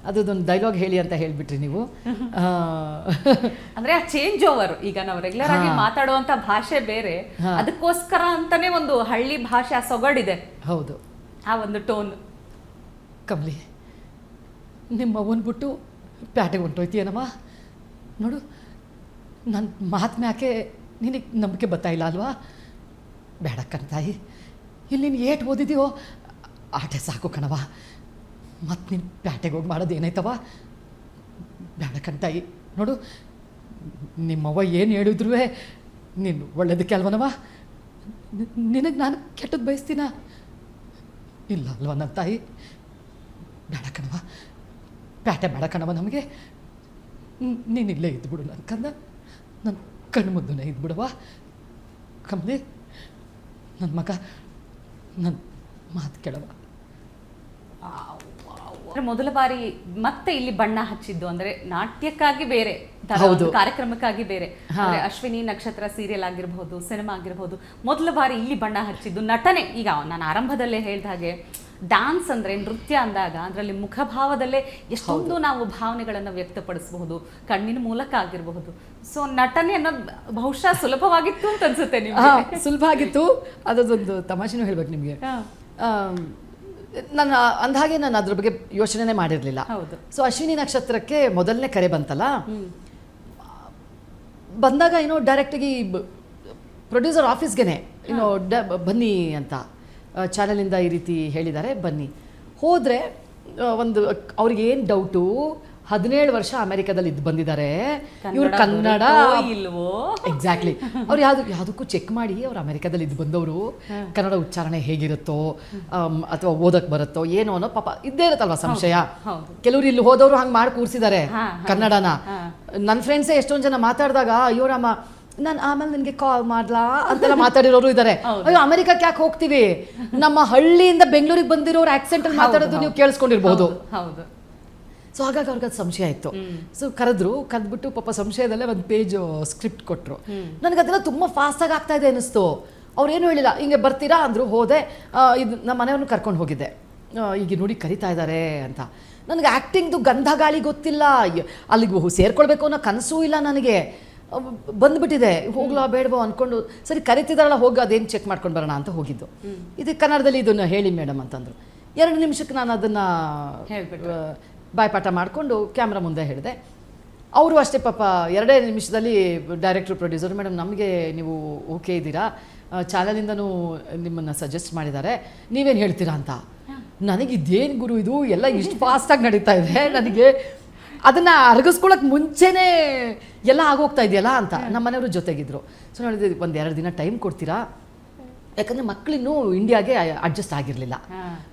ಅದೊಂದು ಡೈಲಾಗ್ ಹೇಳಿ ಅಂತ ಹೇಳ್ಬಿಟ್ರಿ ನೀವು. ಅಂದ್ರೆ ಆ ಚೇಂಜ್ ಓವರ್, ಈಗ ನಾವು ರೆಗ್ಯುಲರ್ ಆಗಿ ಮಾತಾಡುವಂತ ಭಾಷೆ ಬೇರೆ, ಅದಕ್ಕೋಸ್ಕರ ಅಂತಾನೆ ಒಂದು ಹಳ್ಳಿ ಭಾಷೆ ಆ ಸೊಗಡಿದೆ. ಹೌದು, ಆ ಒಂದು ಟೋನ್. ಕಮಲಿ, ನಿಮ್ಮ ಅವ್ವನ್ ಬಿಟ್ಟು ಪ್ಯಾಟೆಗೆ ಹೊಂಟೋಯ್ತೀಯನಮ್ಮ. ನೋಡು, ನನ್ನ ಮಾತು ಮ್ಯಾಕೆ ನಿನಗೆ ನಂಬಿಕೆ ಬರ್ತಾಯಿಲ್ಲ ಅಲ್ವಾ? ಬೇಡ ಕಣ್ತಾಯಿ, ಇಲ್ಲಿ ನೀನು ಏಟು ಓದಿದೆಯೋ ಆಟೆ ಸಾಕು ಕಣವ. ಮತ್ತು ನೀನು ಪ್ಯಾಟೆಗೆ ಹೋಗಿ ಮಾಡೋದು ಏನಾಯ್ತವ? ಬೇಡ ಕಣ್ತಾಯಿ. ನೋಡು, ನಿಮ್ಮವ್ವ ಏನು ಹೇಳಿದ್ರು ನೀನು ಒಳ್ಳೇದಕ್ಕೆ ಅಲ್ವನವ? ನಿನಗೆ ನಾನು ಕೆಟ್ಟದ್ದು ಬಯಸ್ತೀನ? ಇಲ್ಲ ಅಲ್ವ ನನ್ನ ತಾಯಿ? ಬೇಡ ಕಣವ, ಪ್ಯಾಟೆ ಬೇಡ ಕಣವ ನಮಗೆ. ನೀನು ಇಲ್ಲೇ ಇದ್ಬಿಡು ನನ್ನ ಕಂದ, ನನ್ನ ಕಣ್ಣು ಮುದ್ದನೇ ಇದ್ಬಿಡವ. ಕಮಲಿ, ನನ್ನ ಮಗ ನನ್ನ ಮಾತು ಕೇಳವ. ಮೊದಲ ಬಾರಿ ಮತ್ತೆ ಇಲ್ಲಿ ಬಣ್ಣ ಹಚ್ಚಿದ್ದು ಅಂದ್ರೆ ನಾಟ್ಯಕ್ಕಾಗಿ ಬೇರೆ, ಕಾರ್ಯಕ್ರಮಕ್ಕಾಗಿ ಬೇರೆ, ಅಶ್ವಿನಿ ನಕ್ಷತ್ರ ಸೀರಿಯಲ್ ಆಗಿರ್ಬಹುದು, ಸಿನಿಮಾ ಆಗಿರ್ಬಹುದು, ಮೊದಲ ಬಾರಿ ಇಲ್ಲಿ ಬಣ್ಣ ಹಚ್ಚಿದ್ದು ನಟನೆ. ಈಗ ನಾನು ಆರಂಭದಲ್ಲೇ ಹೇಳಿದ ಹಾಗೆ ಡ್ಯಾನ್ಸ್ ಅಂದ್ರೆ, ನೃತ್ಯ ಅಂದಾಗ ಅದರಲ್ಲಿ ಮುಖಭಾವದಲ್ಲೇ ಎಷ್ಟೊಂದು ನಾವು ಭಾವನೆಗಳನ್ನು ವ್ಯಕ್ತಪಡಿಸಬಹುದು, ಕಣ್ಣಿನ ಮೂಲಕ ಆಗಿರಬಹುದು. ಸೊ ನಟನೆ ಅನ್ನೋದು ಬಹುಶಃ ಸುಲಭವಾಗಿತ್ತು ಅಂತ ಅನ್ಸುತ್ತೆ ನಿಮ್ಗೆ? ಸುಲಭ ಆಗಿತ್ತು. ಅದೊಂದು ತಮಾಷೆನೂ ಹೇಳ್ಬೇಕು ನಿಮಗೆ. ನಾನು ಅಂದಹಾಗೆ ನಾನು ಅದ್ರ ಬಗ್ಗೆ ಯೋಚನೆ ಮಾಡಿರಲಿಲ್ಲ. ಸೊ ಅಶ್ವಿನಿ ನಕ್ಷತ್ರಕ್ಕೆ ಮೊದಲನೇ ಕರೆ ಬಂತಲ್ಲ, ಬಂದಾಗ ಏನೋ ಡೈರೆಕ್ಟಾಗಿ ಪ್ರೊಡ್ಯೂಸರ್ ಆಫೀಸ್ಗೆ ಏನೋ ಬನ್ನಿ ಅಂತ ಚಾನಲಿಂದ ಈ ರೀತಿ ಹೇಳಿದ್ದಾರೆ, ಬನ್ನಿ. ಹೋದರೆ ಒಂದು ಅವ್ರಿಗೆ ಏನು ಡೌಟು, 17 ವರ್ಷ ಅಮೆರಿಕಾದಲ್ಲಿ ಇದ್ದು ಬಂದಿದ್ದಾರೆ ಇವರು, ಕನ್ನಡ ಇಲ್ವೋ? ಎಕ್ಸಾಕ್ಟ್ಲಿ. ಅವ್ರು ಯಾವುದಕ್ಕೂ ಚೆಕ್ ಮಾಡಿ, ಅವ್ರು ಅಮೆರಿಕಾದಲ್ಲಿ ಇದ್ದು ಬಂದವರು, ಕನ್ನಡ ಉಚ್ಚಾರಣೆ ಹೇಗಿರುತ್ತೋ ಅಥವಾ ಓದಕ್ಕೆ ಬರುತ್ತೋ ಏನೋ ಅನ್ನೋ ಪಾಪ ಇದ್ದೇ ಇರುತ್ತಲ್ವ ಸಂಶಯ. ಕೆಲವರು ಇಲ್ಲಿ ಹೋದವರು ಹಂಗೆ ಮಾಡಿ ಕೂರಿಸಿದ್ದಾರೆ ಕನ್ನಡನ. ನನ್ನ ಫ್ರೆಂಡ್ಸೇ ಎಷ್ಟೊಂದು ಜನ ಮಾತಾಡಿದಾಗ, ಅಯ್ಯೋ ರಾಮ, ನಾನು ಆಮೇಲೆ ನಿನಗೆ ಕಾಲ್ ಮಾಡ್ಲಾ ಅಂತೆಲ್ಲ ಮಾತಾಡಿರೋರು ಇದ್ದಾರೆ. ಅಯ್ಯೋ, ಅಮೆರಿಕಕ್ಕೆ ಯಾಕೆ ಹೋಗ್ತೀವಿ, ನಮ್ಮ ಹಳ್ಳಿಯಿಂದ ಬೆಂಗಳೂರಿಗೆ ಬಂದಿರೋರು ಆಕ್ಸೆಂಟಲ್ಲಿ ಮಾತಾಡೋದು ನೀವು ಕೇಳಿಸ್ಕೊಂಡಿರ್ಬೋದು. ಸೊ ಹಾಗಾಗಿ ಅವ್ರಿಗೆ ಅದು ಸಂಶಯ ಇತ್ತು. ಸೊ ಕರೆದ್ಬಿಟ್ಟು ಪಾಪ ಸಂಶಯದಲ್ಲೇ ಒಂದು ಪೇಜ್ ಸ್ಕ್ರಿಪ್ಟ್ ಕೊಟ್ಟರು. ನನಗದೆಲ್ಲ ತುಂಬ ಫಾಸ್ಟಾಗಿ ಆಗ್ತಾ ಇದೆ ಅನ್ನಿಸ್ತು. ಅವ್ರೇನು ಹೇಳಿಲ್ಲ, ಹಿಂಗೆ ಬರ್ತೀರಾ ಅಂದರು. ಹೋದೆ, ಇದು ನಮ್ಮ ಮನೆಯವ್ರನ್ನ ಕರ್ಕೊಂಡು ಹೋಗಿದ್ದೆ. ಈಗ ನೋಡಿ ಕರಿತಾ ಇದ್ದಾರೆ ಅಂತ. ನನಗೆ ಆ್ಯಕ್ಟಿಂಗ್ದು ಗಂಧ ಗಾಳಿ ಗೊತ್ತಿಲ್ಲ, ಅಲ್ಲಿಗೆ ಸೇರ್ಕೊಳ್ಬೇಕು ಅನ್ನೋ ಕನಸೂ ಇಲ್ಲ ನನಗೆ. ಬಂದುಬಿಟ್ಟಿದೆ, ಹೋಗ್ಲಾ ಬೇಡವೋ ಅಂದ್ಕೊಂಡು, ಸರಿ ಕರಿತಿದಾರಲ್ಲ ಹೋಗಿ ಅದೇನು ಚೆಕ್ ಮಾಡ್ಕೊಂಡು ಬರೋಣ ಅಂತ ಹೋಗಿದ್ದು. ಇದು ಕನ್ನಡದಲ್ಲಿ ಇದನ್ನು ಹೇಳಿ ಮೇಡಮ್ ಅಂತಂದರು. 2 ನಿಮಿಷಕ್ಕೆ ನಾನು ಅದನ್ನು ಬಾಯ್ಪಾಠ ಮಾಡಿಕೊಂಡು ಕ್ಯಾಮ್ರಾ ಮುಂದೆ ಹೇಳಿದೆ. ಅವರು ಅಷ್ಟೇ ಪಾಪ 2 ನಿಮಿಷದಲ್ಲಿ ಡೈರೆಕ್ಟ್ರು ಪ್ರೊಡ್ಯೂಸರ್, ಮೇಡಮ್ ನಮಗೆ ನೀವು ಓಕೆ ಇದ್ದೀರಾ, ಚಾನಲಿಂದನೂ ನಿಮ್ಮನ್ನು ಸಜೆಸ್ಟ್ ಮಾಡಿದ್ದಾರೆ, ನೀವೇನು ಹೇಳ್ತೀರಾ ಅಂತ. ನನಗೆ ಇದೇನು ಗುರು ಇದು ಎಲ್ಲ ಇಷ್ಟು ಫಾಸ್ಟಾಗಿ ನಡೀತಾ ಇದೆ, ನನಗೆ ಅದನ್ನು ಅರಗಿಸ್ಕೊಳ್ಳೋಕೆ ಮುಂಚೆನೇ ಎಲ್ಲ ಆಗೋಗ್ತಾ ಇದೆಯಲ್ಲ ಅಂತ. ನಮ್ಮ ಮನೆಯವರು ಜೊತೆಗಿದ್ರು. ಸೊ ಹೇಳಿದೆ, ಒಂದು 2 ದಿನ ಟೈಮ್ ಕೊಡ್ತೀರಾ, ಯಾಕಂದರೆ ಮಕ್ಕಳಿನ್ನೂ ಇಂಡಿಯಾಗೆ ಅಡ್ಜಸ್ಟ್ ಆಗಿರಲಿಲ್ಲ.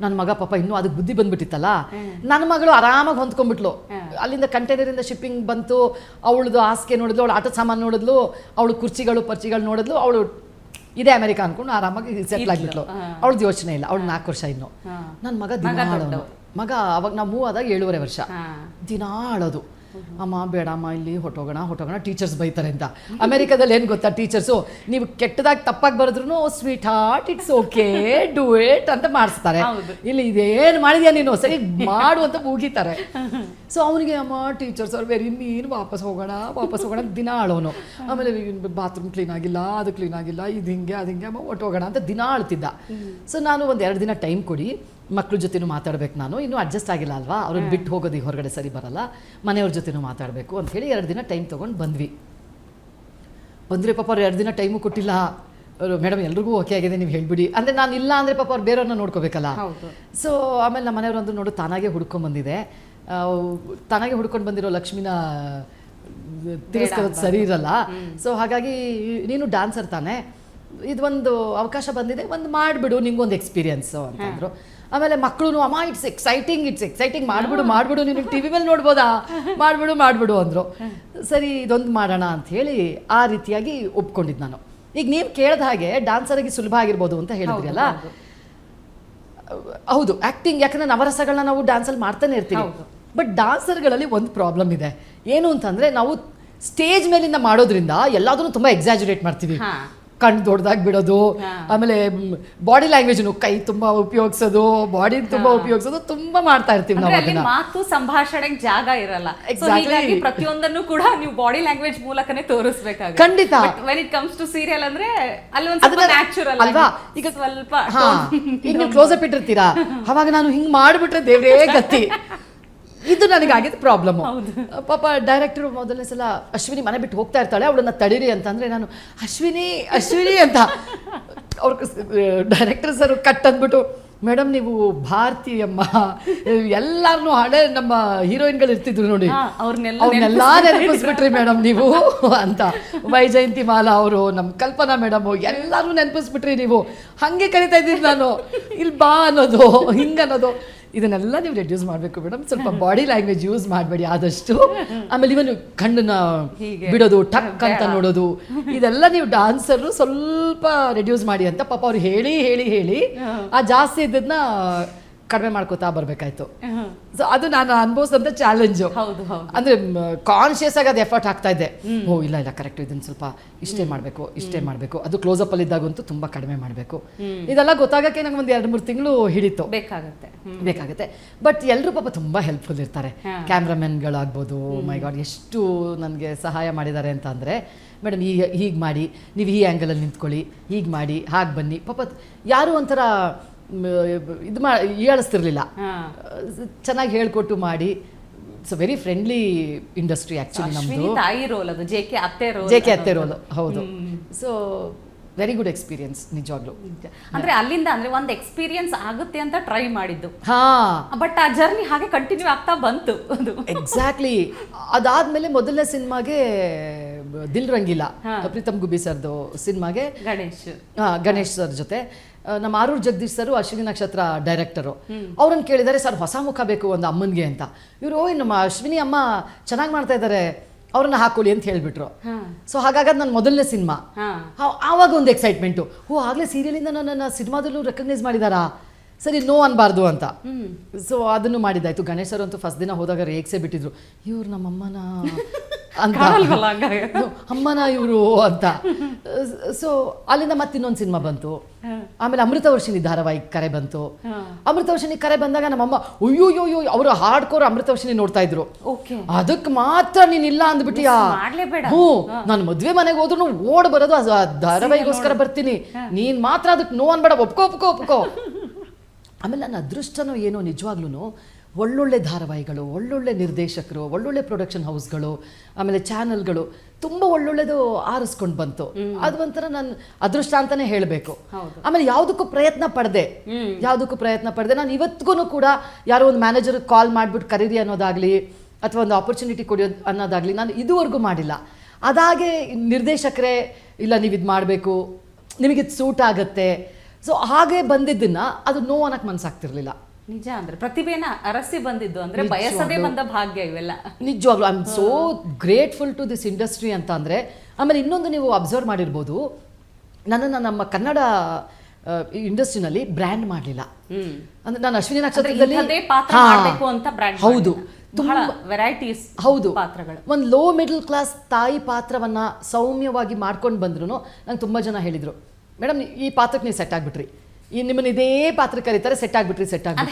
ನನ್ನ ಮಗ ಪಾಪ ಇನ್ನೂ ಅದಕ್ಕೆ ಬುದ್ಧಿ ಬಂದ್ಬಿಟ್ಟಿತ್ತಲ್ಲ. ನನ್ನ ಮಗಳು ಆರಾಮಾಗಿ ಹೊಂದ್ಕೊಂಡ್ಬಿಟ್ಲು. ಅಲ್ಲಿಂದ ಕಂಟೈನರಿಂದ ಶಿಪ್ಪಿಂಗ್ ಬಂತು, ಅವಳದು ಹಾಸಿಗೆ ನೋಡಿದ್ಲು, ಅವಳು ಆಟದ ಸಾಮಾನು ನೋಡಿದ್ಲು, ಅವಳು ಕುರ್ಚಿಗಳು ಪರ್ಚಿಗಳು ನೋಡಿದ್ಲು, ಅವಳು ಇದೇ ಅಮೆರಿಕ ಅಂದ್ಕೊಂಡು ಆರಾಮಾಗಿ ಸೆಟ್ಲ್ ಆಗಿಬಿಟ್ಲು. ಅವಳದ್ದು ಯೋಚನೆ ಇಲ್ಲ. ಅವಳು 4 ವರ್ಷ ಇನ್ನು. ನನ್ನ ಮಗ ಅವಾಗ ನಾವು ಮೂವ್ ಆದಾಗ 7.5 ವರ್ಷ. ದಿನ ಆಳೋದು, ಅಮ್ಮ ಬೇಡಮ್ಮ ಇಲ್ಲಿ ಹೊಟ್ಟೋಗೋಣ, ಟೀಚರ್ಸ್ ಬೈತಾರೆ ಅಂತ. ಅಮೆರಿಕಾದಲ್ಲಿ ಏನು ಗೊತ್ತಾ, ಟೀಚರ್ಸು ನೀವು ಕೆಟ್ಟದಾಗಿ ತಪ್ಪಾಗಿ ಬರೆದ್ರು sweet heart it's okay do it ಅಂತ ಮಾಡಿಸ್ತಾರೆ. ಇಲ್ಲಿ ಇದೇನು ಮಾಡಿದ್ಯಾ ನೀನು, ಸರಿ ಮಾಡು ಅಂತ ಮುಗಿತಾರೆ. ಸೊ ಅವನಿಗೆ ಅಮ್ಮ ಟೀಚರ್ಸ್ ಅವ್ರು ಬೇರೆ ಇನ್ನೇನು ವಾಪಸ್ ಹೋಗೋಣ ದಿನ ಆಳೋನು. ಆಮೇಲೆ ಬಾತ್ರೂಮ್ ಕ್ಲೀನ್ ಆಗಿಲ್ಲ, ಅದು ಕ್ಲೀನ್ ಆಗಿಲ್ಲ, ಇದು ಹಿಂಗೆ ಅದು ಹಿಂಗೆ, ಅಮ್ಮ ಹೊಟ್ಟೋಗೋಣ ಅಂತ ದಿನ ಆಳ್ತಿದ್ದ. ಸೊ ನಾನು ಒಂದು 2 ದಿನ ಟೈಮ್ ಕೊಡಿ, ಮಕ್ಳ ಜೊತೆನೂ ಮಾತಾಡ್ಬೇಕು, ನಾನು ಇನ್ನೂ ಅಡ್ಜಸ್ಟ್ ಆಗಿಲ್ಲ ಅಲ್ವಾ, ಅವ್ರನ್ನ ಬಿಟ್ಟು ಹೋಗೋದು ಹೊರಗಡೆ ಸರಿ ಬರಲ್ಲ, ಮನೆಯವ್ರ ಜೊತೆನೂ ಮಾತಾಡಬೇಕು ಅಂಥೇಳಿ 2 ದಿನ ಟೈಮ್ ತೊಗೊಂಡು ಬಂದ್ವಿ. ಪಾಪ ಅವ್ರು 2 ದಿನ ಟೈಮು ಕೊಟ್ಟಿಲ್ಲ. ಮೇಡಮ್ ಎಲ್ರಿಗೂ ಓಕೆ ಆಗಿದೆ, ನೀವು ಹೇಳ್ಬಿಡಿ ಅಂದರೆ. ನಾನು ಇಲ್ಲ ಅಂದರೆ ಪಾಪ ಅವ್ರು ಬೇರೆಯವ್ರನ್ನ ನೋಡ್ಕೋಬೇಕಲ್ಲ. ಸೊ ಆಮೇಲೆ ನಮ್ಮ ಮನೆಯವ್ರು ಅಂದರು, ನೋಡು ತಾನಾಗೆ ಹುಡ್ಕೊಂಡ್ಬಂದಿದೆ, ತಾನಾಗೆ ಹುಡ್ಕೊಂಡು ಬಂದಿರೋ ಲಕ್ಷ್ಮಿನ ತಿರ್ಸ್ಕೊಳ್ಳೋದು ಸರಿ ಇರಲ್ಲ. ಸೊ ಹಾಗಾಗಿ ನೀನು ಡ್ಯಾನ್ಸರ್ ತಾನೆ, ಇದೊಂದು ಅವಕಾಶ ಬಂದಿದೆ, ಒಂದು ಮಾಡಿಬಿಡು, ನಿಂಗೊಂದು ಎಕ್ಸ್ಪೀರಿಯನ್ಸು ಅಂತಂದರು. ಆಮೇಲೆ ಮಕ್ಕಳು, ಅಮ್ಮ ಇಟ್ಸ್ ಎಕ್ಸೈಟಿಂಗ್ ಮಾಡಿಬಿಡು, ನಿನಗೆ ಟಿ ವಿ ಮೇಲೆ ನೋಡ್ಬೋದಾ, ಮಾಡಿಬಿಡು ಅಂದರು. ಸರಿ ಇದೊಂದು ಮಾಡೋಣ ಅಂಥೇಳಿ ಆ ರೀತಿಯಾಗಿ ಒಪ್ಕೊಂಡಿದ್ದು ನಾನು. ಈಗ ನೀವು ಕೇಳಿದ ಹಾಗೆ ಡ್ಯಾನ್ಸರಿಗೆ ಸುಲಭ ಆಗಿರ್ಬೋದು ಅಂತ ಹೇಳಿದ್ರಿ ಅಲ್ಲ. ಹೌದು, ಆ್ಯಕ್ಟಿಂಗ್, ಯಾಕಂದರೆ ನವರಸಗಳನ್ನ ನಾವು ಡ್ಯಾನ್ಸಲ್ಲಿ ಮಾಡ್ತಾನೆ ಇರ್ತೀವಿ. ಬಟ್ ಡ್ಯಾನ್ಸರ್ಗಳಲ್ಲಿ ಒಂದು ಪ್ರಾಬ್ಲಮ್ ಇದೆ, ಏನು ಅಂತಂದರೆ ನಾವು ಸ್ಟೇಜ್ ಮೇಲಿಂದ ಮಾಡೋದ್ರಿಂದ ಎಲ್ಲಾದ್ರೂ ತುಂಬ ಎಕ್ಸಾಜುರೇಟ್ ಮಾಡ್ತೀವಿ. ಕಣ್ಣು ದೊಡ್ಡದಾಗಿ ಬಿಡೋದು, ಆಮೇಲೆ ಬಾಡಿ ಲ್ಯಾಂಗ್ವೇಜ್ ಕೈ ತುಂಬಾ ಉಪಯೋಗಿಸೋದು, ಬಾಡಿ ತುಂಬಾ ಉಪಯೋಗಿಸೋದು ತುಂಬಾ ಮಾಡ್ತಾ ಇರ್ತೀವಿ ನಾವು ಅದನ್ನ. ಮಾತು ಸಂಭಾಷಣೆಗೆ ಜಾಗ ಇರಲ್ಲ, ಹೀಗಾಗಿ ಪ್ರತಿಯೊಂದನ್ನು ಕೂಡ ನೀವು ಬಾಡಿ ಲ್ಯಾಂಗ್ವೇಜ್ ಮೂಲಕನೇ ತೋರಿಸ್ಬೇಕಾಗುತ್ತೆ. ಖಂಡಿತ. When it comes to serial ಅಂದ್ರೆ ಅಲ್ಲಿ ಒಂದು ಸ್ವಲ್ಪ ನ್ಯಾಚುರಲ್ ಅಲ್ವಾ, ಈಗ ಸ್ವಲ್ಪ ಈಗ ನೀವು ಕ್ಲೋಸ್ ಅಪ್ ಇಟ್ಟಿರ್ತೀರಾ, ಅವಾಗ ನಾನು ಹಿಂಗ್ ಮಾಡ್ಬಿಟ್ರೆ ದೇವ್ರೇ ಗತಿ. ಇದು ನನಗಾಗಿದ್ದ ಪ್ರಾಬ್ಲಮ್. ಪಾಪ ಡೈರೆಕ್ಟರ್ ಮೊದಲನೇ ಸಲ ಅಶ್ವಿನಿ ಮನೆ ಬಿಟ್ಟು ಹೋಗ್ತಾ ಇರ್ತಾಳೆ, ಅವಳನ್ನ ತಡೀರಿ ಅಂತಂದ್ರೆ ನಾನು ಅಶ್ವಿನಿ ಅಶ್ವಿನಿ ಅಂತ ಅವ್ರ ಡೈರೆಕ್ಟರ್ ಸರ್ ಕಟ್ ಅಂದ್ಬಿಟ್ಟು, ಮೇಡಮ್ ನೀವು ಭಾರತೀಯಮ್ಮ, ಎಲ್ಲಾರನ್ನೂ ಹಳೆ ನಮ್ಮ ಹೀರೋಯಿನ್ಗಳು ಇರ್ತಿದ್ರು ನೋಡಿ, ಅವ್ರನ್ನೆಲ್ಲ ನೆನಪಿಸ್ಬಿಟ್ರಿ ಮೇಡಮ್ ನೀವು ಅಂತ. ವೈಜಯಂತಿ ಮಾಲಾ ಅವರು, ನಮ್ಮ ಕಲ್ಪನಾ ಮೇಡಮು, ಎಲ್ಲರೂ ನೆನಪಿಸ್ಬಿಟ್ರಿ ನೀವು. ಹಾಗೆ ಕರಿತಾ ಇದ್ದೀನಿ ನಾನು, ಇಲ್ಲಿ ಬಾ ಅನ್ನೋದು, ಹಿಂಗನ್ನೋದು. ಇದನ್ನೆಲ್ಲ ನೀವು ರೆಡ್ಯೂಸ್ ಮಾಡಬೇಕು ಮೇಡಮ್, ಸ್ವಲ್ಪ ಬಾಡಿ ಲ್ಯಾಂಗ್ವೇಜ್ ಯೂಸ್ ಮಾಡಬೇಡಿ ಆದಷ್ಟು. ಆಮೇಲೆ ಇವನು ಕಣ್ಣನ್ನ ಬಿಡೋದು, ಟಕ್ ಅಂತ ನೋಡೋದು, ಇದೆಲ್ಲ ನೀವು ಡಾನ್ಸರು ಸ್ವಲ್ಪ ರೆಡ್ಯೂಸ್ ಮಾಡಿ ಅಂತ ಪಾಪ ಅವ್ರು ಹೇಳಿ ಹೇಳಿ ಹೇಳಿ ಆ ಜಾಸ್ತಿ ಇದ್ದದನ್ನ ಕಡಿಮೆ ಮಾಡ್ಕೋತಾ ಬರ್ಬೇಕಾಯ್ತು. ಸೊ ಅದು ನಾನು ಅನ್ಭವಿಸಿದಂತ ಚಾಲೆಂಜು. ಅಂದ್ರೆ ಕಾನ್ಶಿಯಸ್ ಆಗಿ ಅದು ಎಫರ್ಟ್ ಹಾಕ್ತಾ ಇದ್ದೆ. ಓ ಇಲ್ಲ ಇಲ್ಲ ಕರೆಕ್ಟ್, ಇದನ್ನ ಸ್ವಲ್ಪ ಇಷ್ಟೇ ಮಾಡಬೇಕು ಇಷ್ಟೇ ಮಾಡಬೇಕು, ಅದು ಕ್ಲೋಸ್ ಅಪ್ ಅಲ್ಲಿ ಇದ್ದಾಗಂತೂ ತುಂಬಾ ಕಡಿಮೆ ಮಾಡಬೇಕು. ಇದೆಲ್ಲ ಗೊತ್ತಾಗಕ್ಕೆ ನಂಗೆ ಒಂದು 2-3 ತಿಂಗಳು ಹಿಡಿತು, ಬೇಕಾಗುತ್ತೆ. ಬಟ್ ಎಲ್ಲರೂ ಪಾಪ ತುಂಬಾ ಹೆಲ್ಪ್ಫುಲ್ ಇರ್ತಾರೆ. ಕ್ಯಾಮ್ರಾಮನ್ಗಳಾಗ್ಬೋದು, ಮೈ ಗಾಡ್ ಎಷ್ಟು ನನಗೆ ಸಹಾಯ ಮಾಡಿದ್ದಾರೆ ಅಂತ ಅಂದ್ರೆ, ಮೇಡಮ್ ಹೀಗೆ ಮಾಡಿ, ನೀವು ಈ ಆ್ಯಂಗಲಲ್ಲಿ ನಿಂತ್ಕೊಳ್ಳಿ, ಹೀಗೆ ಮಾಡಿ, ಹಾಗೆ ಬನ್ನಿ. ಪಾಪ ಯಾರು ಒಂಥರ ಇದು ಹೇಳಿಸ್ತಿರ್ಲಿಲ್ಲ, ಚೆನ್ನಾಗಿ ಹೇಳ್ಕೊಟ್ಟು ಮಾಡಿ. It's very friendly industry actually ನಮ್ದು. ತಾಯಿ ರೋಲ್ ಅದು, ಜೆ ಕೆ ಅತ್ತೆ ರೋಲ್, ಹೌದು. ಸೊ ವೆರಿ ಗುಡ್ ಎಕ್ಸ್ಪೀರಿಯನ್ಸ್ ನಿಜವಾಗ್ಲು. ಅಂದ್ರೆ ಅಲ್ಲಿಂದ ಅಂದ್ರೆ ಒಂದು ಎಕ್ಸ್ಪೀರಿಯನ್ಸ್ ಆಗುತ್ತೆ ಅಂತ ಟ್ರೈ ಮಾಡಿದ್ದು, ಹಾ, ಬಟ್ ಆ ಜರ್ನಿ ಹಾಗೆ ಕಂಟಿನ್ಯೂ ಆಗ್ತಾ ಬಂತು. ಅದು ಎಕ್ಸಾಕ್ಟ್ಲಿ. ಅದಾದ್ಮೇಲೆ ಮೊದಲನೇ ಸಿನಿಮಾಗೆ ದಿಲ್ ರಂಗಿಲ್ಲ, ಪ್ರೀತಮ್ ಗುಬ್ಬಿ ಸರ್ದು ಸಿನಿಮಾಗೆ ಗಣೇಶ್ ಸರ್ ಜೊತೆ ನಮ್ಮ ಆರೂರ್ ಜಗದೀಶ್ ಸರ್ ಅಶ್ವಿನಿ ನಕ್ಷತ್ರ ಡೈರೆಕ್ಟರು. ಅವ್ರನ್ನ ಕೇಳಿದ್ದಾರೆ, ಸರ್ ಹೊಸ ಮುಖ ಬೇಕು ಒಂದು ಅಮ್ಮನಿಗೆ ಅಂತ. ಇವರು ನಮ್ಮ ಅಶ್ವಿನಿ ಅಮ್ಮ ಚೆನ್ನಾಗಿ ಮಾಡ್ತಾ ಇದ್ದಾರೆ, ಅವ್ರನ್ನ ಹಾಕೊಳ್ಳಿ ಅಂತ ಹೇಳ್ಬಿಟ್ರು. ಸೊ ಹಾಗಾಗಿ ನನ್ನ ಮೊದಲನೇ ಸಿನಿಮಾ, ಆವಾಗ ಒಂದು ಎಕ್ಸೈಟ್ಮೆಂಟು, ಓ ಆಗಲೇ ಸೀರಿಯಲಿಂದ ನನ್ನನ್ನು ಸಿನಿಮಾದಲ್ಲೂ ರೆಕಗ್ನೈಸ್ ಮಾಡಿದಾರಾ, ಸರಿ ನೋ ಅನ್ಬಾರ್ದು ಅಂತ. ಸೊ ಅದನ್ನು ಮಾಡಿದ್ದಾಯ್ತು. ಗಣೇಶ್ ಸರ್ ಅಂತೂ ಫಸ್ಟ್ ದಿನ ಹೋದಾಗ ರೇಗ್ಸೇ ಬಿಟ್ಟಿದ್ರು, ಇವ್ರು ನಮ್ಮಮ್ಮನ ಅಂತ, ಅಮ್ಮನ ಇವರು ಅಂತ. ಸೊ ಅಲ್ಲಿಂದ ಮತ್ತೆ ಇನ್ನೊಂದು ಸಿನಿಮಾ ಬಂತು. ಆಮೇಲೆ ಅಮೃತವರ್ಷಿಣಿ ಧಾರಾವಾಹಿ ಕರೆ ಬಂತು. ಅಮೃತವರ್ಷಿಣಿ ಕರೆ ಬಂದಾಗ ನಮ್ಮಮ್ಮ ಅಯ್ಯೋಯ್ಯೋ ಅವರು ಹಾರ್ಡ್ಕೋರ್ ಅಮೃತವರ್ಷಿಣಿ ನೋಡ್ತಾ ಇದ್ರು. ಅದಕ್ಕೆ ಮಾತ್ರ ನೀನ್ ಇಲ್ಲ ಅಂದ್ಬಿಟ್ಟಿಯಾ? ಹ್ಞೂ, ನಾನು ಮದ್ವೆ ಮನೆಗೆ ಹೋದ್ರು ಓಡ್ ಬರೋದು ಆ ಧಾರಾವಾಹಿಗೋಸ್ಕರ ಬರ್ತೀನಿ, ನೀನ್ ಮಾತ್ರ ಅದಕ್ಕೆ ನೋ ಅನ್ಬೇಡ, ಒಪ್ಕೋ. ಆಮೇಲೆ ನನ್ನ ಅದೃಷ್ಟನೋ ಏನೋ, ನಿಜವಾಗ್ಲೂ ಒಳ್ಳೊಳ್ಳೆ ಧಾರಾವಾಹಿಗಳು, ಒಳ್ಳೊಳ್ಳೆ ನಿರ್ದೇಶಕರು, ಒಳ್ಳೊಳ್ಳೆ ಪ್ರೊಡಕ್ಷನ್ ಹೌಸ್ಗಳು, ಆಮೇಲೆ ಚಾನಲ್ಗಳು ತುಂಬ ಒಳ್ಳೊಳ್ಳೆದು ಆರಿಸ್ಕೊಂಡು ಬಂತು. ಅದು ಒಂಥರ ನನ್ನ ಅದೃಷ್ಟ ಅಂತಾನೆ ಹೇಳಬೇಕು. ಆಮೇಲೆ ಯಾವುದಕ್ಕೂ ಪ್ರಯತ್ನ ಪಡೆದೆ ನಾನು ಇವತ್ತಿಗೂ ಕೂಡ. ಯಾರೋ ಒಂದು ಮ್ಯಾನೇಜರ್ ಕಾಲ್ ಮಾಡಿಬಿಟ್ಟು ಕರೀರಿ ಅನ್ನೋದಾಗ್ಲಿ, ಅಥವಾ ಒಂದು ಆಪರ್ಚುನಿಟಿ ಕೊಡೋದು ಅನ್ನೋದಾಗ್ಲಿ ನಾನು ಇದುವರೆಗೂ ಮಾಡಿಲ್ಲ. ಅದಾಗೆ ನಿರ್ದೇಶಕರೇ ಇಲ್ಲ ನೀವು ಇದು ಮಾಡಬೇಕು, ನಿಮಗಿದು ಸೂಟ್ ಆಗುತ್ತೆ, ಸೊ ಹಾಗೆ ಬಂದಿದ್ದನ್ನ ಅದು ನೋ ಅನ್ನಕ್ಕೆ ಮನಸ್ಸಾಗ್ತಿರ್ಲಿಲ್ಲ. ನಿಜ, ಅಂದ್ರೆ ಪ್ರತಿಭೆನ ಅರಸಿ ಬಂದಿದ್ದು ಅಂದ್ರೆ ಬಯಸದೇ ಬಂದ ಭಾಗ್ಯ ಇವೆಲ್ಲ. ನಿಜವಾಗ್ಲು I am so grateful to this industry ಅಂತ ಅಂದ್ರೆ. ಆಮೇಲೆ ಇನ್ನೊಂದು ನೀವು ಅಬ್ಸರ್ವ್ ಮಾಡಿರ್ಬೋದು, ನನ್ನನ್ನು ನಮ್ಮ ಕನ್ನಡ ಇಂಡಸ್ಟ್ರಿನಲ್ಲಿ ಬ್ರ್ಯಾಂಡ್ ಮಾಡಲಿಲ್ಲ. ಅಂದ್ರೆ ನಾನು ಅಶ್ವಿನಿ ನಕ್ಷತ್ರದಲ್ಲಿ ಹೌದು ವೆರೈಟೀಸ್, ಹೌದು, ಒಂದು ಲೋ ಮಿಡಲ್ ಕ್ಲಾಸ್ ತಾಯಿ ಪಾತ್ರವನ್ನ ಸೌಮ್ಯವಾಗಿ ಮಾಡ್ಕೊಂಡು ಬಂದ್ರು. ನಂಗೆ ತುಂಬಾ ಜನ ಹೇಳಿದ್ರು, ಮೇಡಮ್ ಈ ಪಾತ್ರಕ್ಕೆ ನೀವು ಸೆಟ್ ಆಗ್ಬಿಟ್ರಿ, ನಿಮ್ಮನ್ನ ಇದೇ ಪಾತ್ರ ಕರೀತಾರೆ, ಸೆಟ್ ಆಗ್ಬಿಟ್ರಿ.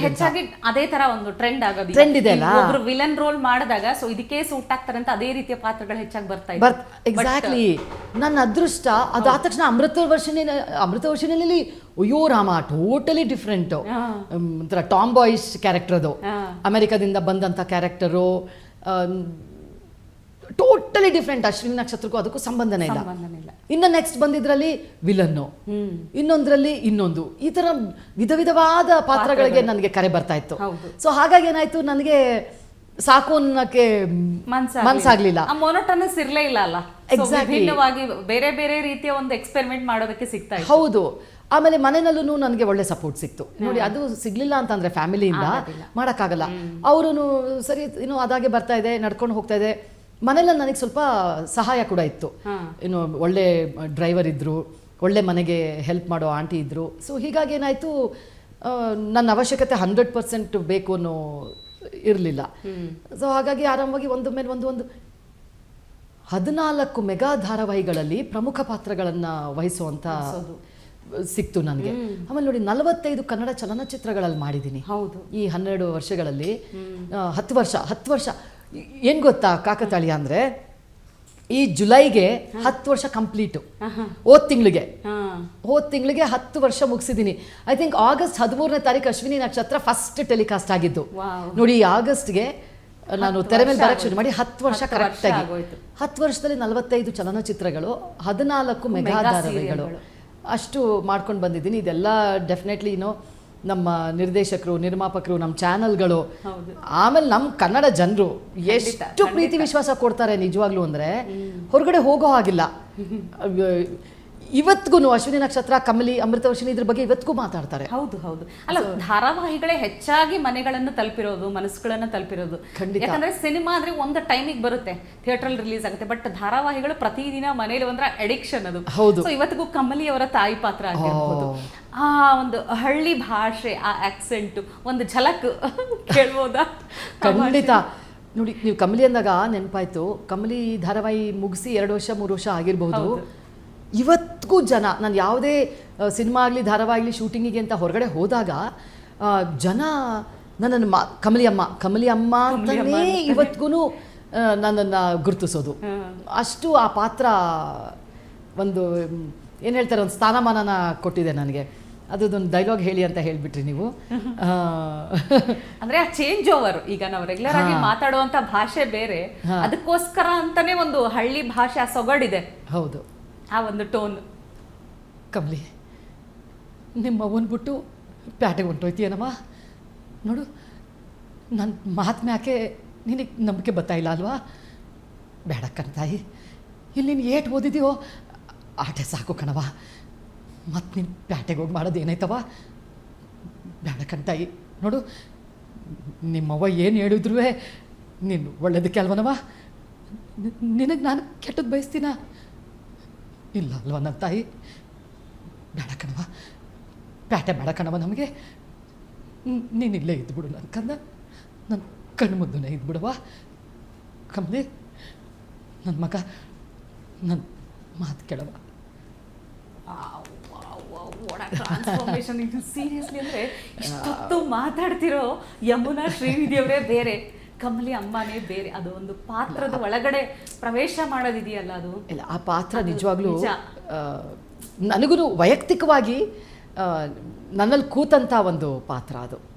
ಹೆಚ್ಚಾಗಿ ಅದೇ ತರ ಒಂದು ಟ್ರೆಂಡ್ ಆಗೋದು, ಟ್ರೆಂಡ್ ಇದೆ ಅಲ್ಲ, ಒಬ್ರು ವಿಲನ್ ರೋಲ್ ಮಾಡಿದಾಗ ಸೊ ಇದಕ್ಕೆ ಸೂಟ್ ಆಗ್ತಾರೆ ಅಂತ ಅದೇ ರೀತಿಯ ಪಾತ್ರಗಳು ಹೆಚ್ಚಾಗಿ ಬರ್ತಾ ಇದೆ. ಎಕ್ಸಾಕ್ಟ್ಲಿ. ನನ್ನ ಅದೃಷ್ಟ ಅದಾದ ತಕ್ಷಣ ಅಮೃತವರ್ಷಿಣಿಯಲ್ಲಿ ಅಯ್ಯೋ ರಾಮ, ಟೋಟಲಿ ಡಿಫ್ರೆಂಟ್, ಒಂಥರ ಟಾಮ್ ಬಾಯ್ಸ್ ಕ್ಯಾರೆಕ್ಟರ್ ಅದು, ಅಮೆರಿಕದಿಂದ ಬಂದಂಥ ಕ್ಯಾರೆಕ್ಟರು, ಟೋಟಲಿ ಡಿಫ್ರೆಂಟ್. ಅಶ್ವಿನಿ ನಕ್ಷತ್ರಕ್ಕೂ ಅದಕ್ಕೂ ಸಂಬಂಧನೇ ಇಲ್ಲ. ಇನ್ನು ನೆಕ್ಸ್ಟ್ ಬಂದಿದ್ರಲ್ಲಿ ವಿಲನ್ನು, ಇನ್ನೊಂದ್ರಲ್ಲಿ ಇನ್ನೊಂದು, ಈ ತರ ವಿಧವಾದ ಪಾತ್ರಗಳಿಗೆ ನನಗೆ ಕರೆ ಬರ್ತಾ ಇತ್ತು. ಸೊ ಹಾಗಾಗಿ ಏನಾಯ್ತು, ನನಗೆ ಸಾಕು ಅನ್ನಕ್ಕೆ ಮನ್ಸಾಗ್ಲಿಲ್ಲ, ಮೊನೋಟನಸ್ ಇರ್ಲೇ ಇಲ್ಲ ಅಲ್ಲ. ಎಕ್ಸಾಕ್ಟ್ಲಿ, ಬೇರೆ ಬೇರೆ ರೀತಿಯ ಒಂದು ಎಕ್ಸ್ಪೆರಿಮೆಂಟ್ ಮಾಡೋದಕ್ಕೆ ಸಿಗ್ತಾ ಇತ್ತು. ಹೌದು. ಆಮೇಲೆ ಮನೆಯಲ್ಲೂ ನನಗೆ ಒಳ್ಳೆ ಸಪೋರ್ಟ್ ಸಿಕ್ತು ನೋಡಿ. ಅದು ಸಿಗ್ಲಿಲ್ಲ ಅಂತಂದ್ರೆ ಫ್ಯಾಮಿಲಿಯಿಂದ ಮಾಡೋಕ್ಕಾಗಲ್ಲ. ಅವರು ಸರಿ ಇನ್ನು ಅದಾಗೆ ಬರ್ತಾ ಇದೆ, ನಡ್ಕೊಂಡು ಹೋಗ್ತಾ ಇದೆ. ಮನೇಲಿ ನನಗೆ ಸ್ವಲ್ಪ ಸಹಾಯ ಕೂಡ ಇತ್ತು. ಇನ್ನು ಒಳ್ಳೆ ಡ್ರೈವರ್ ಇದ್ರು, ಒಳ್ಳೆ ಮನೆಗೆ ಹೆಲ್ಪ್ ಮಾಡೋ ಆಂಟಿ ಇದ್ರು. ಸೊ ಹೀಗಾಗಿ ಏನಾಯ್ತು, ನನ್ನ ಅವಶ್ಯಕತೆ 100% ಬೇಕು ಅನ್ನೋ ಇರಲಿಲ್ಲ. ಸೊ ಹಾಗಾಗಿ ಆರಾಮಾಗಿ ಒಂದು ಮೇಲೆ ಒಂದು 14 ಮೆಗಾ ಧಾರಾವಾಹಿಗಳಲ್ಲಿ ಪ್ರಮುಖ ಪಾತ್ರಗಳನ್ನು ವಹಿಸುವಂಥ ಸಿಕ್ತು ನನಗೆ. ಆಮೇಲೆ ನೋಡಿ 45 ಕನ್ನಡ ಚಲನಚಿತ್ರಗಳಲ್ಲಿ ಮಾಡಿದ್ದೀನಿ ಹೌದು ಈ 12 ವರ್ಷಗಳಲ್ಲಿ. 10 ವರ್ಷ ಏನು ಗೊತ್ತಾ ಕಾಕತಾಳೀಯ ಅಂದರೆ, ಈ ಜುಲೈಗೆ 10 ವರ್ಷ ಕಂಪ್ಲೀಟು. ಹೋದ ತಿಂಗಳಿಗೆ 10 ವರ್ಷ ಮುಗಿಸಿದ್ದೀನಿ. ಐ ಥಿಂಕ್ ಆಗಸ್ಟ್ 13ನೇ ತಾರೀಕು ಅಶ್ವಿನಿ ನಕ್ಷತ್ರ ಫಸ್ಟ್ ಟೆಲಿಕಾಸ್ಟ್ ಆಗಿದ್ದು. ನೋಡಿ ಈ ಆಗಸ್ಟ್ಗೆ ನಾನು ತೆರೆ ಮೇಲೆ ಬರಕ್ಕೆ ಶುರು ಮಾಡಿ 10 ವರ್ಷ ಕರೆಕ್ಟಾಗಿ. 10 ವರ್ಷದಲ್ಲಿ 45 ಚಲನಚಿತ್ರಗಳು, 14 ಮೆಗಾ ಧಾರಾವಾಹಿಗಳು ಅಷ್ಟು ಮಾಡ್ಕೊಂಡು ಬಂದಿದ್ದೀನಿ. ಇದೆಲ್ಲ ಡೆಫಿನೆಟ್ಲಿ ನಮ್ಮ ನಿರ್ದೇಶಕರು, ನಿರ್ಮಾಪಕರು, ನಮ್ಮ ಚಾನಲ್ಗಳು, ಆಮೇಲೆ ನಮ್ಮ ಕನ್ನಡ ಜನರು ಎಷ್ಟು ಪ್ರೀತಿ ವಿಶ್ವಾಸ ಕೊಡ್ತಾರೆ ನಿಜವಾಗ್ಲೂ ಅಂದರೆ ಹೊರಗಡೆ ಹೋಗೋ ಹಾಗಿಲ್ಲ. ಇವತ್ತಿಗೂ ಅಶ್ವಿನಿ ನಕ್ಷತ್ರ, ಕಮಲಿ, ಅಮೃತವರ್ಷಿಣಿ ಇದ್ರ ಬಗ್ಗೆ ಇವತ್ತಿಗೂ ಮಾತಾಡ್ತಾರೆ. ಹೌದು ಹೌದು. ಅಲ್ಲ, ಧಾರಾವಾಹಿಗಳೇ ಹೆಚ್ಚಾಗಿ ಮನೆಗಳನ್ನು ತಲುಪಿರೋದು, ಮನಸ್ಸುಗಳನ್ನು ತಲುಪಿರೋದು. ಯಾಕಂದ್ರೆ ಸಿನಿಮಾ ಅಂದ್ರೆ ಒಂದು ಟೈಮಿಗೆ ಬರುತ್ತೆ, ಥಿಯೇಟರ್ ರಿಲೀಸ್ ಆಗುತ್ತೆ. ಬಟ್ ಧಾರಾವಾಹಿಗಳು ಪ್ರತಿದಿನ ಮನೇಲಿ ಒಂಥರ ಅಡಿಕ್ಷನ್ ಅದು. ಸೊ ಇವತ್ತಿಗೂ ಕಮಲಿ ಅವರ ತಾಯಿ ಪಾತ್ರ ಆಗಿರ್ಬೋದು, ಆ ಒಂದು ಹಳ್ಳಿ ಭಾಷೆ, ಆ ಆಕ್ಸೆಂಟ್ ಒಂದು ಝಲಕ್ ಕೇಳ್ಬೋದಾ? ಖಂಡಿತ. ನೋಡಿ ನೀವು ಕಮಲಿ ಅಂದಾಗ ನೆನಪಾಯ್ತು, ಕಮಲಿ ಧಾರಾವಾಹಿ ಮುಗಿಸಿ 2 ವರ್ಷ 3 ವರ್ಷ ಆಗಿರ್ಬೋದು. ಇವತ್ತಿಗೂ ಜನ, ನಾನು ಯಾವುದೇ ಸಿನಿಮಾ ಆಗಲಿ ಧಾರಾವಾಹಿ ಆಗಲಿ ಶೂಟಿಂಗಿಗೆ ಅಂತ ಹೊರಗಡೆ ಹೋದಾಗ ಜನ ನನ್ನನ್ನು ಕಮಲಿ ಅಮ್ಮ ಅಂತಲೇ ಇವತ್ತಿಗೂ ನನ್ನನ್ನು ಗುರುತಿಸೋದು. ಅಷ್ಟು ಆ ಪಾತ್ರ ಒಂದು ಏನು ಹೇಳ್ತಾರೆ, ಒಂದು ಸ್ಥಾನಮಾನನ ಕೊಟ್ಟಿದೆ ನನಗೆ. ಅದೊಂದು ಡೈಲಾಗ್ ಹೇಳಿ ಅಂತ ಹೇಳಿಬಿಟ್ರಿ ನೀವು. ಅಂದ್ರೆ ಆ ಚೇಂಜ್ ಓವರ್, ಈಗ ನಾವು ರೆಗ್ಯುಲರ್ ಆಗಿ ಮಾತಾಡುವಂತ ಭಾಷೆ ಬೇರೆ, ಅದಕ್ಕೋಸ್ಕರ ಅಂತಾನೆ ಒಂದು ಹಳ್ಳಿ ಭಾಷೆ ಆ ಸೊಗಡಿದೆ. ಹೌದು, ಆ ಒಂದು ಟೋನ್. ಕಮಲಿ, ನಿಮ್ಮ ಅವ್ವನ್ ಬಿಟ್ಟು ಪ್ಯಾಟೆಗೆ ಹೊಂಟೋಯ್ತೀಯನಮ್ಮ. ನೋಡು, ನನ್ನ ಮಾತು ಮ್ಯಾಕೆ ನಿನಗೆ ನಂಬಿಕೆ ಬರ್ತಾಯಿಲ್ಲ ಅಲ್ವಾ? ಬೇಡ ಕಣ್ತಾಯಿ, ಇಲ್ಲಿ ನೀನು ಏಟು ಓದಿದೆಯೋ ಆಟೆ ಸಾಕು ಕಣವ. ಮತ್ತು ನೀನು ಪ್ಯಾಟೆಗೆ ಹೋಗಿ ಮಾಡೋದು ಏನಾಯ್ತವ? ಬೇಡ ಕಣ್ತಾಯಿ. ನೋಡು, ನಿಮ್ಮವ್ವ ಏನು ಹೇಳಿದ್ರು ನೀನು ಒಳ್ಳೇದಕ್ಕೆ ಅಲ್ವನವ? ನಿನಗೆ ನಾನು ಕೆಟ್ಟದ್ದು ಬಯಸ್ತೀನ? ಇಲ್ಲ ಅಲ್ವ ನನ್ನ ತಾಯಿ? ಬೇಡ ಕಣವ, ಪ್ಯಾಟೆ ಬೇಡ ಕಣವ ನಮಗೆ. ನೀನು ಇಲ್ಲೇ ಇದ್ಬಿಡು ನನ್ನ ಕಂದ, ನನ್ನ ಕಣ್ಣು ಮುದ್ದನೇ ಇದ್ಬಿಡವ. ಕಮಲಿ, ನನ್ನ ಮಗ, ನನ್ನ ಮಾತು ಕೇಳವ. ಸೀರಿಯಸ್ಲಿ ಅಂದ್ರೆ ಇಷ್ಟೊತ್ತು ಮಾತಾಡ್ತಿರೋ ಯಮುನಾ ಶ್ರೀನಿಧಿ ಅವರೇ ಬೇರೆ, ಕಮಲಿ ಅಮ್ಮನೇ ಬೇರೆ. ಅದು ಒಂದು ಪಾತ್ರದ ಒಳಗಡೆ ಪ್ರವೇಶ ಮಾಡೋದಿದೆಯಲ್ಲ, ಅದು ಇಲ್ಲ, ಆ ಪಾತ್ರ ನಿಜವಾಗ್ಲೂ ನನಗೂ ವೈಯಕ್ತಿಕವಾಗಿ ನನ್ನಲ್ಲಿ ಕೂತಂಥ ಒಂದು ಪಾತ್ರ ಅದು.